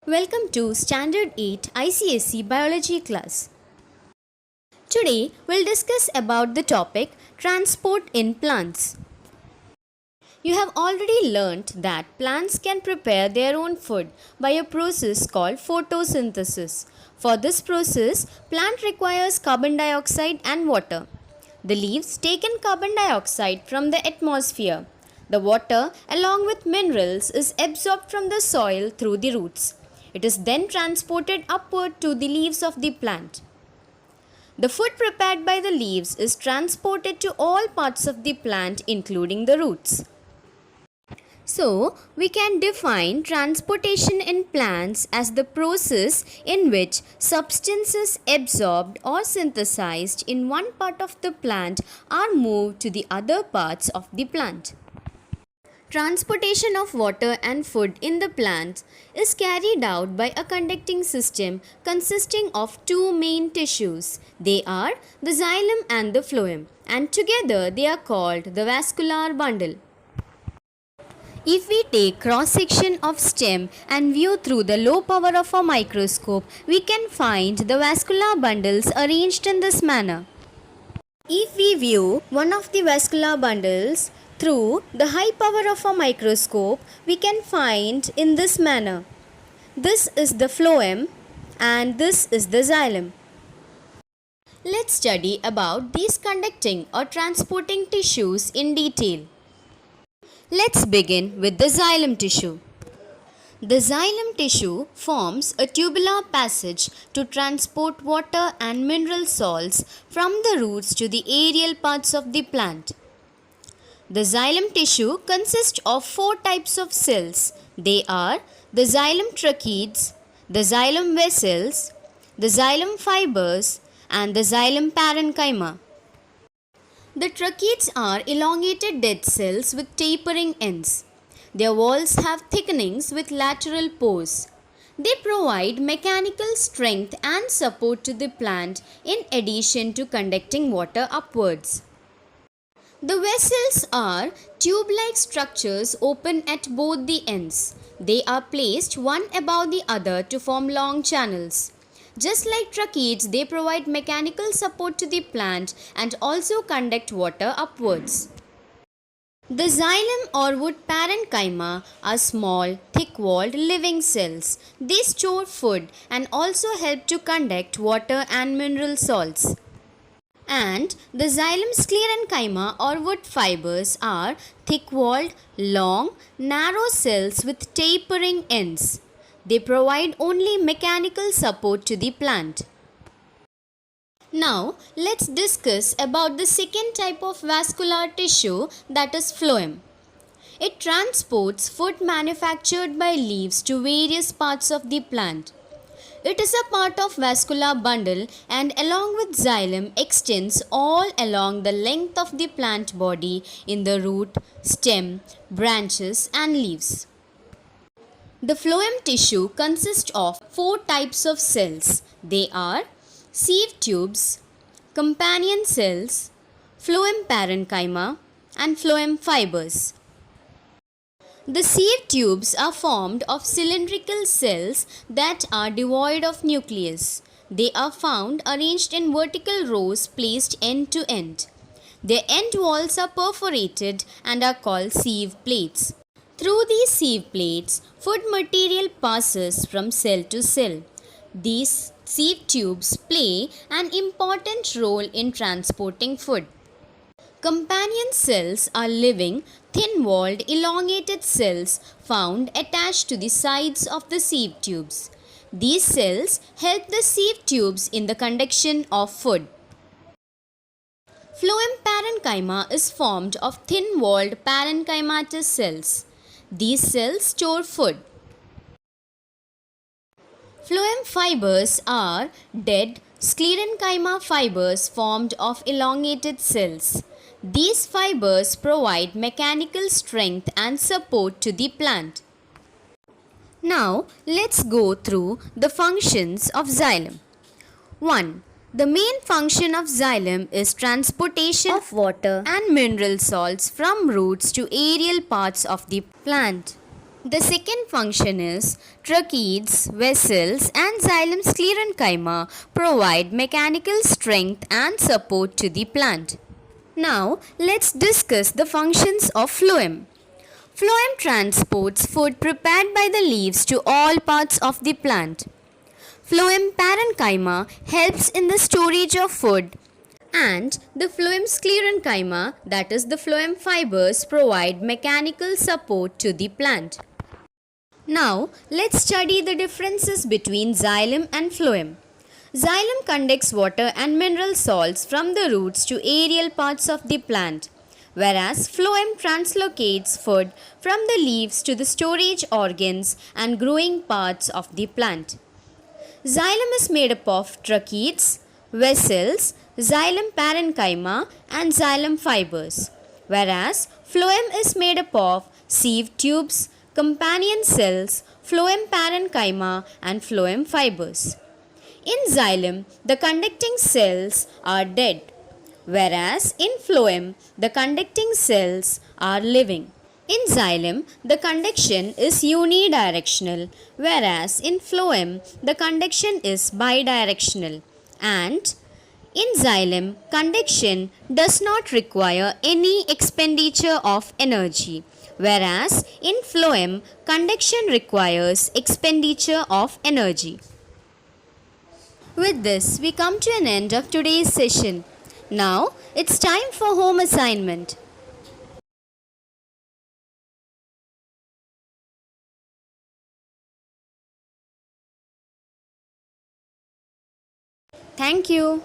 Welcome to Standard 8 ICSE Biology class. Today we'll discuss about the topic transport in plants. You have already learnt that plants can prepare their own food by a process called photosynthesis. For this process, plant requires carbon dioxide and water. The leaves take in carbon dioxide from the atmosphere. The water, along with minerals, is absorbed from the soil through the roots. It is then transported upward to the leaves of the plant. The food prepared by the leaves is transported to all parts of the plant, including the roots. So, we can define transportation in plants as the process in which substances absorbed or synthesized in one part of the plant are moved to the other parts of the plant. Transportation of water and food in the plant is carried out by a conducting system consisting of two main tissues. They are the xylem and the phloem, and together they are called the vascular bundle. If we take cross-section of stem and view through the low power of a microscope, we can find the vascular bundles arranged in this manner. If we view one of the vascular bundles through the high power of a microscope, we can find in this manner. This is the phloem and this is the xylem. Let's study about these conducting or transporting tissues in detail. Let's begin with the xylem tissue. The xylem tissue forms a tubular passage to transport water and mineral salts from the roots to the aerial parts of the plant. The xylem tissue consists of four types of cells. They are the xylem tracheids, the xylem vessels, the xylem fibers, and the xylem parenchyma. The tracheids are elongated dead cells with tapering ends. Their walls have thickenings with lateral pores. They provide mechanical strength and support to the plant in addition to conducting water upwards. The vessels are tube-like structures open at both the ends. They are placed one above the other to form long channels. Just like tracheids, they provide mechanical support to the plant and also conduct water upwards. The xylem or wood parenchyma are small, thick-walled living cells. They store food and also help to conduct water and mineral salts. And the xylem sclerenchyma or wood fibers are thick-walled, long, narrow cells with tapering ends. They provide only mechanical support to the plant. Now, let's discuss about the second type of vascular tissue, that is phloem. It transports food manufactured by leaves to various parts of the plant. It is a part of vascular bundle and along with xylem extends all along the length of the plant body in the root, stem, branches and leaves. The phloem tissue consists of four types of cells. They are sieve tubes, companion cells, phloem parenchyma and phloem fibers. The sieve tubes are formed of cylindrical cells that are devoid of nucleus. They are found arranged in vertical rows placed end to end. Their end walls are perforated and are called sieve plates. Through these sieve plates, food material passes from cell to cell. These sieve tubes play an important role in transporting food. Companion cells are living, thin-walled, elongated cells found attached to the sides of the sieve tubes. These cells help the sieve tubes in the conduction of food. Phloem parenchyma is formed of thin-walled parenchymatous cells. These cells store food. Phloem fibers are dead sclerenchyma fibers formed of elongated cells. These fibers provide mechanical strength and support to the plant. Now, let's go through the functions of xylem. 1. The main function of xylem is transportation of water and mineral salts from roots to aerial parts of the plant. The second function is tracheids, vessels, and xylem sclerenchyma provide mechanical strength and support to the plant. Now, let's discuss the functions of phloem. Phloem transports food prepared by the leaves to all parts of the plant. Phloem parenchyma helps in the storage of food, and the phloem sclerenchyma, that is the phloem fibers, provide mechanical support to the plant. Now, let's study the differences between xylem and phloem. Xylem conducts water and mineral salts from the roots to aerial parts of the plant, whereas phloem translocates food from the leaves to the storage organs and growing parts of the plant. Xylem is made up of tracheids, vessels, xylem parenchyma, and xylem fibers, whereas phloem is made up of sieve tubes, companion cells, phloem parenchyma, and phloem fibers. In xylem, the conducting cells are dead, whereas in phloem, the conducting cells are living. In xylem, the conduction is unidirectional, whereas in phloem, the conduction is bidirectional. And in xylem, conduction does not require any expenditure of energy, whereas in phloem, conduction requires expenditure of energy. With this, we come to an end of today's session. Now, it's time for home assignment. Thank you.